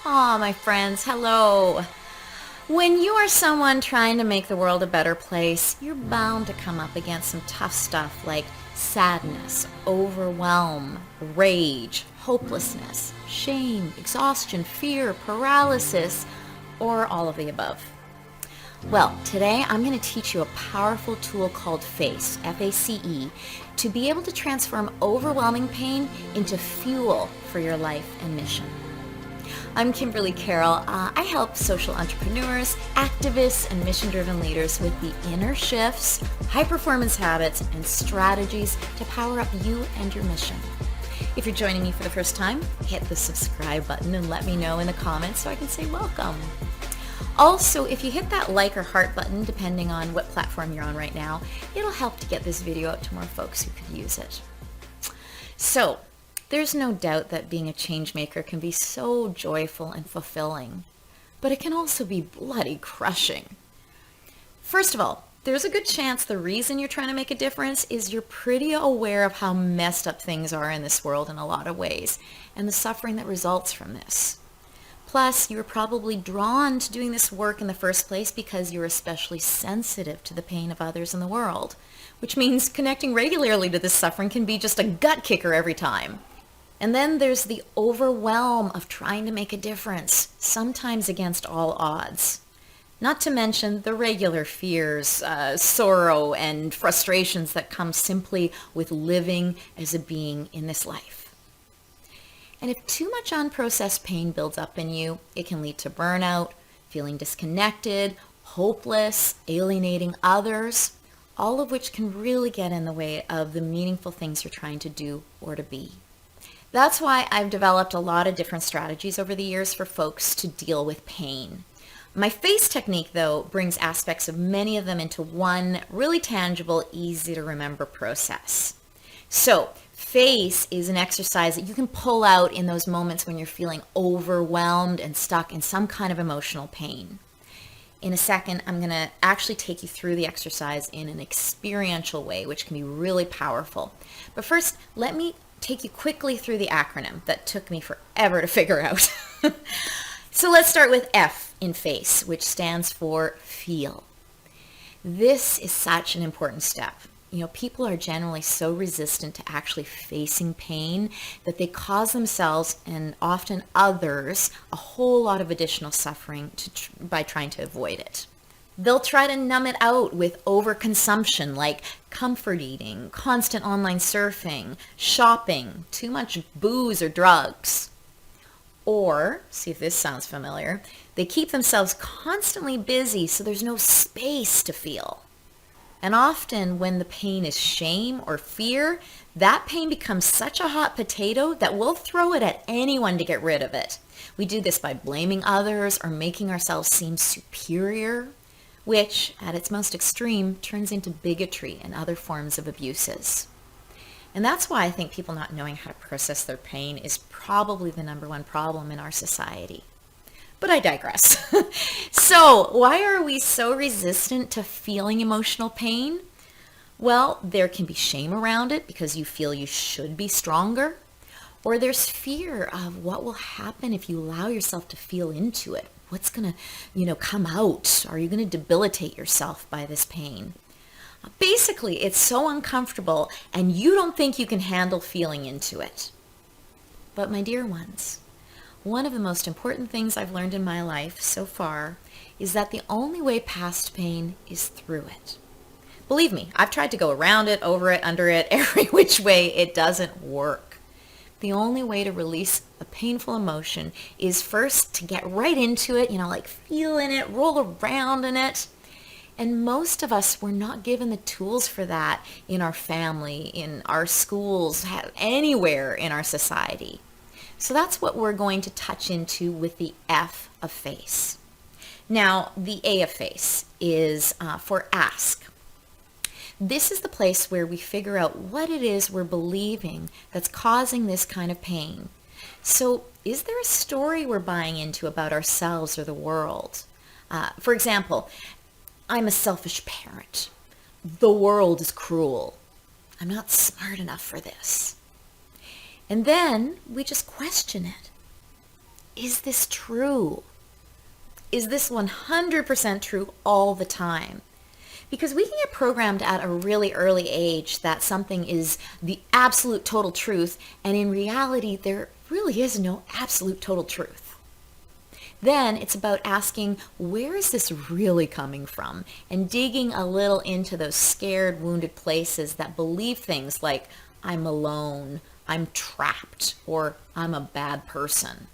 Aw, my friends, hello. When you are someone trying to make the world a better place, you're bound to come up against some tough stuff like sadness, overwhelm, rage, hopelessness, shame, exhaustion, fear, paralysis, or all of the above. Well, today I'm going to teach you a powerful tool called F.A.C.E, F-A-C-E, to be able to transform overwhelming pain into fuel for your life and mission. I'm Kimberly Carroll. I help social entrepreneurs, activists, and mission-driven leaders with the inner shifts, high-performance habits, and strategies to power up you and your mission. If you're joining me for the first time, hit the subscribe button and let me know in the comments so I can say welcome. Also, if you hit that like or heart button, depending on what platform you're on right now, it'll help to get this video out to more folks who could use it. So, there's no doubt that being a change maker can be so joyful and fulfilling, but it can also be bloody crushing. First of all, there's a good chance the reason you're trying to make a difference is you're pretty aware of how messed up things are in this world in a lot of ways, and the suffering that results from this. Plus, you were probably drawn to doing this work in the first place because you're especially sensitive to the pain of others in the world, which means connecting regularly to this suffering can be just a gut kicker every time. And then there's the overwhelm of trying to make a difference, sometimes against all odds. Not to mention the regular fears, sorrow, and frustrations that come simply with living as a being in this life. And if too much unprocessed pain builds up in you, it can lead to burnout, feeling disconnected, hopeless, alienating others, all of which can really get in the way of the meaningful things you're trying to do or to be. That's why I've developed a lot of different strategies over the years for folks to deal with pain. My F.A.C.E technique, though, brings aspects of many of them into one really tangible, easy to remember process. So, F.A.C.E is an exercise that you can pull out in those moments when you're feeling overwhelmed and stuck in some kind of emotional pain. In a second, I'm going to actually take you through the exercise in an experiential way, which can be really powerful. But first, let me take you quickly through the acronym that took me forever to figure out. So let's start with F in F.A.C.E, which stands for feel. This is such an important step. You know, people are generally so resistant to actually facing pain that they cause themselves and often others a whole lot of additional suffering by trying to avoid it. They'll try to numb it out with overconsumption like comfort eating, constant online surfing, shopping, too much booze or drugs. Or, see if this sounds familiar, they keep themselves constantly busy so there's no space to feel. And often when the pain is shame or fear, that pain becomes such a hot potato that we'll throw it at anyone to get rid of it. We do this by blaming others or making ourselves seem superior, which, at its most extreme, turns into bigotry and other forms of abuses. And that's why I think people not knowing how to process their pain is probably the number one problem in our society. But I digress. So, why are we so resistant to feeling emotional pain? Well, there can be shame around it because you feel you should be stronger, or there's fear of what will happen if you allow yourself to feel into it. What's going to, come out? Are you going to debilitate yourself by this pain? Basically, it's so uncomfortable and you don't think you can handle feeling into it. But my dear ones, one of the most important things I've learned in my life so far is that the only way past pain is through it. Believe me, I've tried to go around it, over it, under it, every which way. It doesn't work. The only way to release a painful emotion is first to get right into it, like feel in it, roll around in it. And most of us were not given the tools for that in our family, in our schools, anywhere in our society. So that's what we're going to touch into with the F of F.A.C.E. Now, the A of F.A.C.E is for ask. This is the place where we figure out what it is we're believing that's causing this kind of pain. So is there a story we're buying into about ourselves or the world? For example, I'm a selfish parent. The world is cruel. I'm not smart enough for this. And then we just question it. is this true? Is this 100% true all the time? Because we can get programmed at a really early age that something is the absolute total truth, and in reality, there really is no absolute total truth. Then it's about asking, where is this really coming from? And digging a little into those scared, wounded places that believe things like, I'm alone, I'm trapped, or I'm a bad person.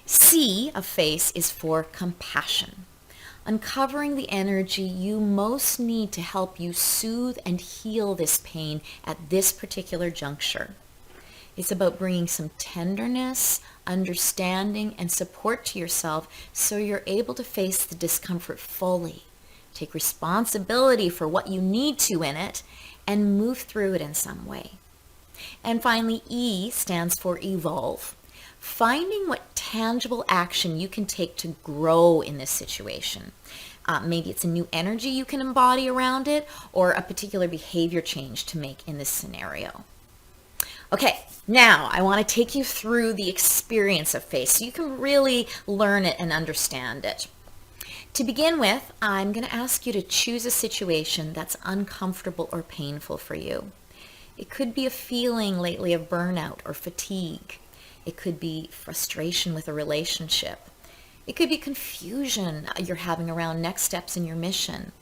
C of F.A.C.E is for compassion. Uncovering the energy you most need to help you soothe and heal this pain at this particular juncture. It's about bringing some tenderness, understanding, and support to yourself so you're able to face the discomfort fully, take responsibility for what you need to in it, and move through it in some way. And finally, E stands for evolve. Finding what tangible action you can take to grow in this situation. Maybe it's a new energy you can embody around it, or a particular behavior change to make in this scenario. Okay, now I want to take you through the experience of F.A.C.E so you can really learn it and understand it. To begin with, I'm going to ask you to choose a situation that's uncomfortable or painful for you. It could be a feeling lately of burnout or fatigue. It could be frustration with a relationship. It could be confusion you're having around next steps in your mission.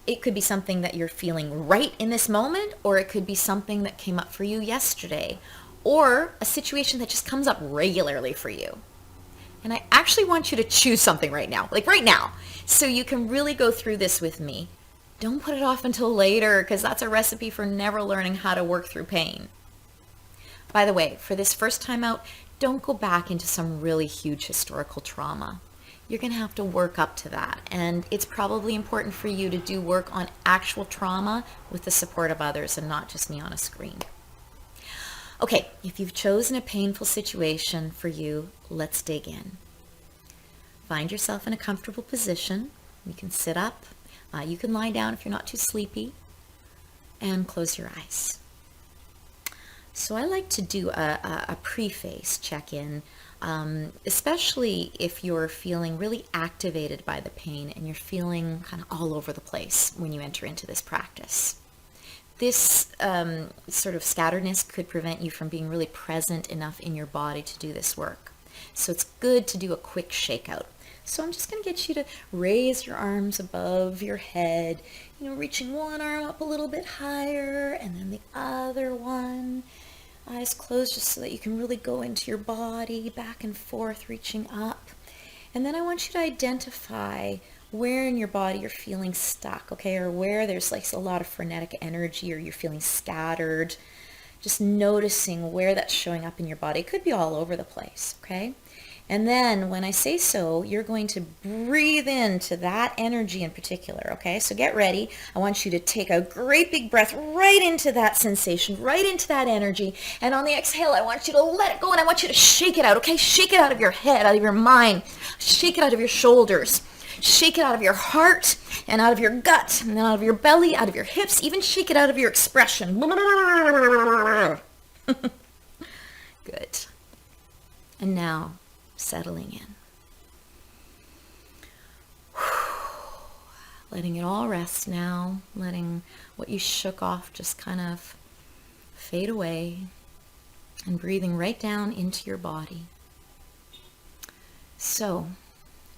It could be something that you're feeling right in this moment, or it could be something that came up for you yesterday, or a situation that just comes up regularly for you. And I actually want you to choose something right now, like right now, so you can really go through this with me. Don't put it off until later, because that's a recipe for never learning how to work through pain. By the way, for this first time out, don't go back into some really huge historical trauma. You're going to have to work up to that, and it's probably important for you to do work on actual trauma with the support of others and not just me on a screen. Okay, if you've chosen a painful situation for you, let's dig in. Find yourself in a comfortable position. You can sit up. You can lie down if you're not too sleepy, and close your eyes. So I like to do a preface check-in, especially if you're feeling really activated by the pain and you're feeling kind of all over the place when you enter into this practice. This sort of scatteredness could prevent you from being really present enough in your body to do this work. So it's good to do a quick shakeout. So I'm just going to get you to raise your arms above your head, reaching one arm up a little bit higher and then the other one. Eyes closed just so that you can really go into your body, back and forth, reaching up. And then I want you to identify where in your body you're feeling stuck, okay, or where there's like a lot of frenetic energy or you're feeling scattered. Just noticing where that's showing up in your body. It could be all over the place, okay? And then when I say so, you're going to breathe into that energy in particular, okay? So get ready. I want you to take a great big breath right into that sensation, right into that energy. And on the exhale, I want you to let it go and I want you to shake it out, okay? Shake it out of your head, out of your mind. Shake it out of your shoulders. Shake it out of your heart and out of your gut and then out of your belly, out of your hips. Even shake it out of your expression. Good. And now, settling in. Letting it all rest now. Letting what you shook off just kind of fade away. And breathing right down into your body. So,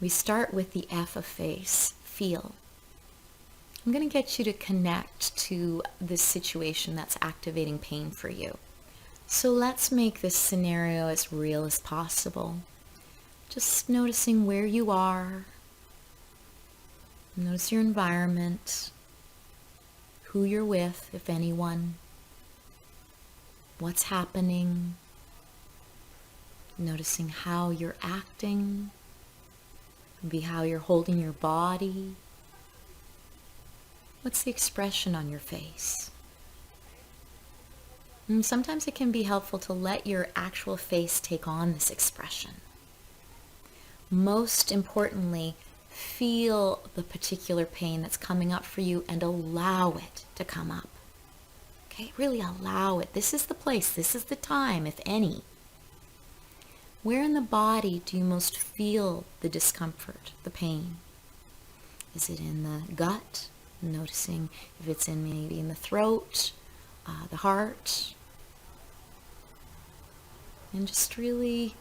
we start with the F of F.A.C.E, feel. I'm going to get you to connect to this situation that's activating pain for you. So let's make this scenario as real as possible. Just noticing where you are. Notice your environment, who you're with, if anyone, what's happening, noticing how you're acting, maybe how you're holding your body. What's the expression on your face? And sometimes it can be helpful to let your actual face take on this expression. Most importantly, feel the particular pain that's coming up for you and allow it to come up. Okay, really allow it. This is the place, this is the time, if any. Where in the body do you most feel the discomfort, the pain? Is it in the gut? Noticing if it's maybe in the throat, the heart. And just really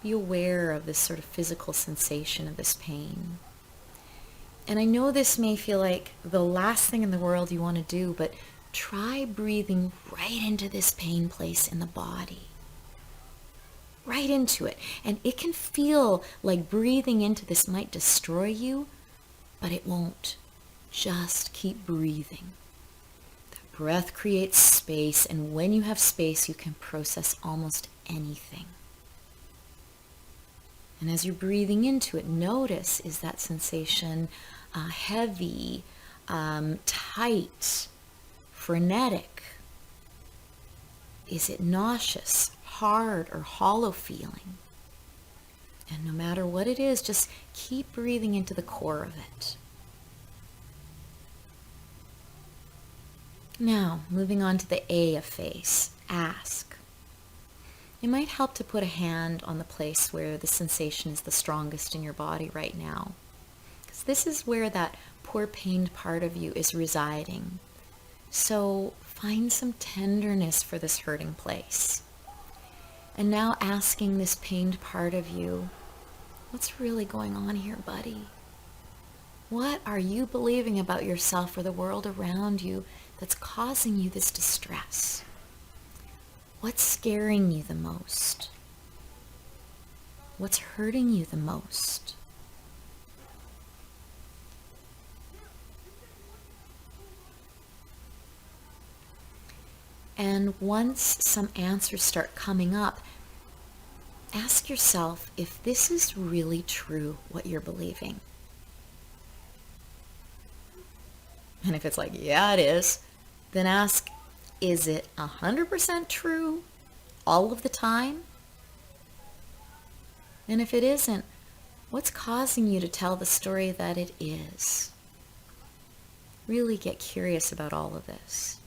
be aware of this sort of physical sensation of this pain. And I know this may feel like the last thing in the world you want to do, but try breathing right into this pain place in the body. Right into it. And it can feel like breathing into this might destroy you, but it won't. Just keep breathing. That breath creates space, and when you have space, you can process almost anything. And as you're breathing into it, notice, is that sensation heavy, tight, frenetic? Is it nauseous, hard, or hollow feeling? And no matter what it is, just keep breathing into the core of it. Now, moving on to the A of F.A.C.E, ask. It might help to put a hand on the place where the sensation is the strongest in your body right now. Because this is where that poor pained part of you is residing. So find some tenderness for this hurting place. And now asking this pained part of you, what's really going on here, buddy? What are you believing about yourself or the world around you that's causing you this distress? What's scaring you the most? What's hurting you the most? And once some answers start coming up, ask yourself if this is really true, what you're believing. And if it's like, yeah, it is, then ask, is it 100% true all of the time? And if it isn't, what's causing you to tell the story that it is? Really get curious about all of this.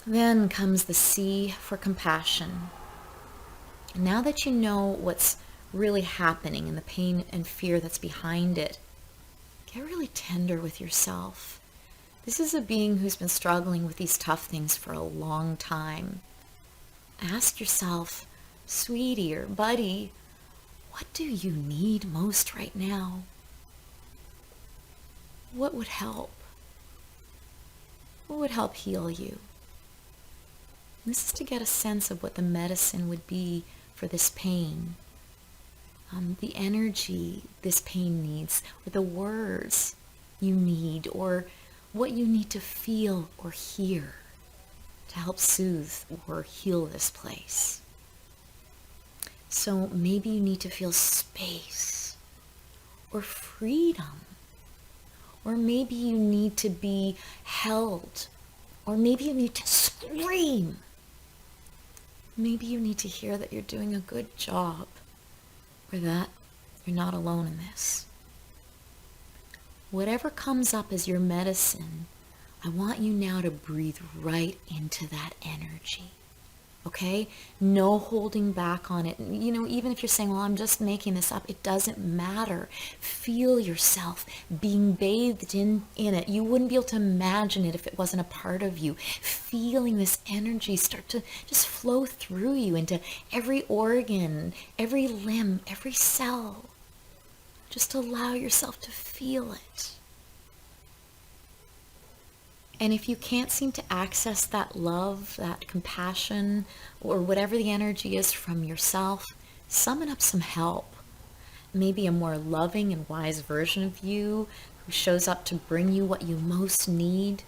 Then comes the C for compassion. And now that you know what's really happening and the pain and fear that's behind it, get really tender with yourself. This is a being who's been struggling with these tough things for a long time. Ask yourself, sweetie or buddy, what do you need most right now? What would help? What would help heal you? This is to get a sense of what the medicine would be for this pain. The energy this pain needs, or the words you need, or what you need to feel or hear to help soothe or heal this place. So maybe you need to feel space or freedom, or maybe you need to be held, or maybe you need to scream. Maybe you need to hear that you're doing a good job, or that you're not alone in this. Whatever comes up as your medicine, I want you now to breathe right into that energy. Okay? No holding back on it. You know, even if you're saying, well, I'm just making this up, it doesn't matter. Feel yourself being bathed in it. You wouldn't be able to imagine it if it wasn't a part of you. Feeling this energy start to just flow through you into every organ, every limb, every cell. Just allow yourself to feel it. And if you can't seem to access that love, that compassion, or whatever the energy is from yourself, summon up some help. Maybe a more loving and wise version of you who shows up to bring you what you most need,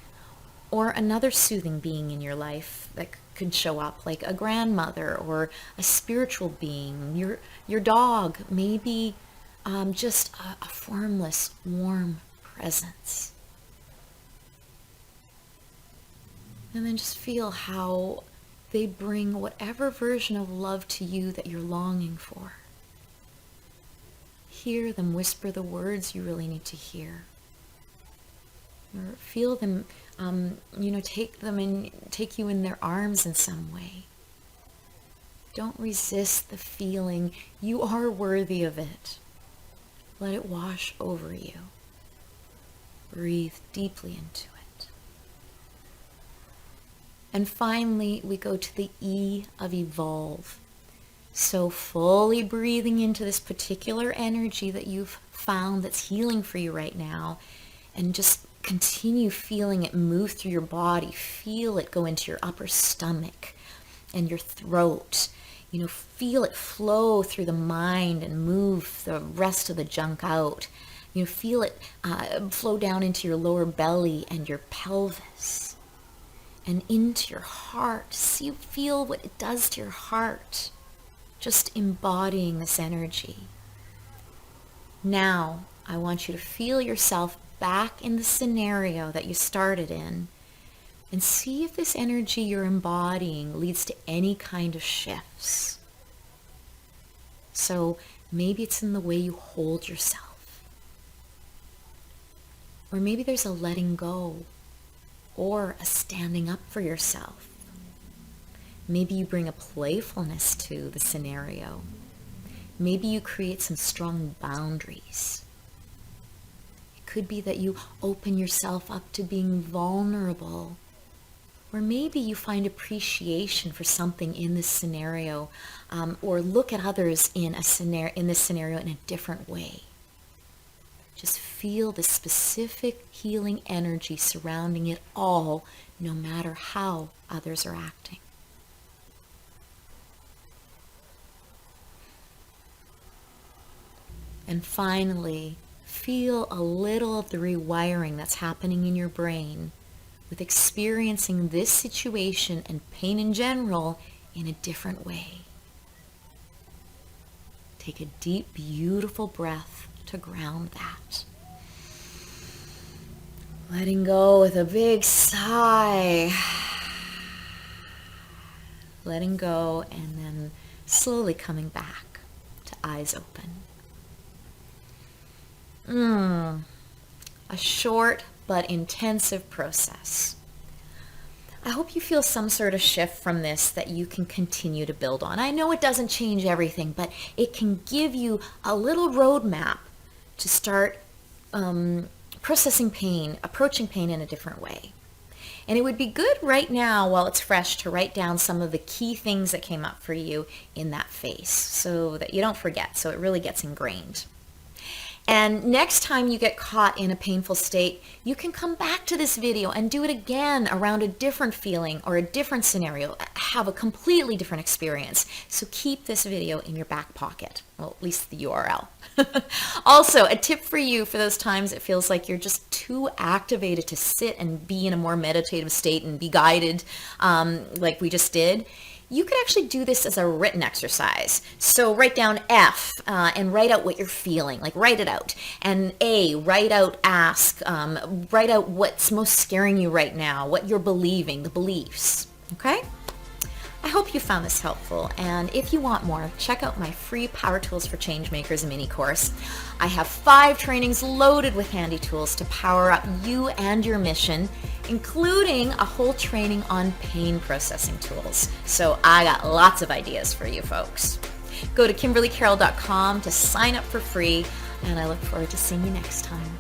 or another soothing being in your life that could show up, like a grandmother or a spiritual being, your dog, maybe just a formless, warm presence. And then just feel how they bring whatever version of love to you that you're longing for. Hear them whisper the words you really need to hear. Or feel them take them and take you in their arms in some way. Don't resist the feeling. You are worthy of it. Let it wash over you. Breathe deeply into it. And finally, we go to the E of evolve. So fully breathing into this particular energy that you've found that's healing for you right now, and just continue feeling it move through your body. Feel it go into your upper stomach and your throat. Feel it flow through the mind and move the rest of the junk out. Feel it flow down into your lower belly and your pelvis and into your heart. Feel what it does to your heart. Just embodying this energy. Now, I want you to feel yourself back in the scenario that you started in, and see if this energy you're embodying leads to any kind of shifts. So maybe it's in the way you hold yourself. Or maybe there's a letting go or a standing up for yourself. Maybe you bring a playfulness to the scenario. Maybe you create some strong boundaries. It could be that you open yourself up to being vulnerable. Or maybe you find appreciation for something in this scenario, or look at others in this scenario in a different way. Just feel the specific healing energy surrounding it all, no matter how others are acting. And finally, feel a little of the rewiring that's happening in your brain with experiencing this situation and pain in general in a different way. Take a deep, beautiful breath to ground that. Letting go with a big sigh. Letting go and then slowly coming back to eyes open. A short but intensive process. I hope you feel some sort of shift from this that you can continue to build on. I know it doesn't change everything, but it can give you a little roadmap to start processing pain, approaching pain in a different way. And it would be good right now, while it's fresh, to write down some of the key things that came up for you in that phase so that you don't forget, so it really gets ingrained. And next time you get caught in a painful state, you can come back to this video and do it again around a different feeling or a different scenario, have a completely different experience. So keep this video in your back pocket, well, at least the URL. Also, a tip for you for those times it feels like you're just too activated to sit and be in a more meditative state and be guided like we just did. You could actually do this as a written exercise. So write down F and write out what you're feeling, like write it out. And A, write out ask, write out what's most scaring you right now, what you're believing, the beliefs, okay? I hope you found this helpful, and if you want more, check out my free Power Tools for Changemakers mini course. I have 5 trainings loaded with handy tools to power up you and your mission, including a whole training on pain processing tools. So I got lots of ideas for you folks. Go to KimberlyCarroll.com to sign up for free, and I look forward to seeing you next time.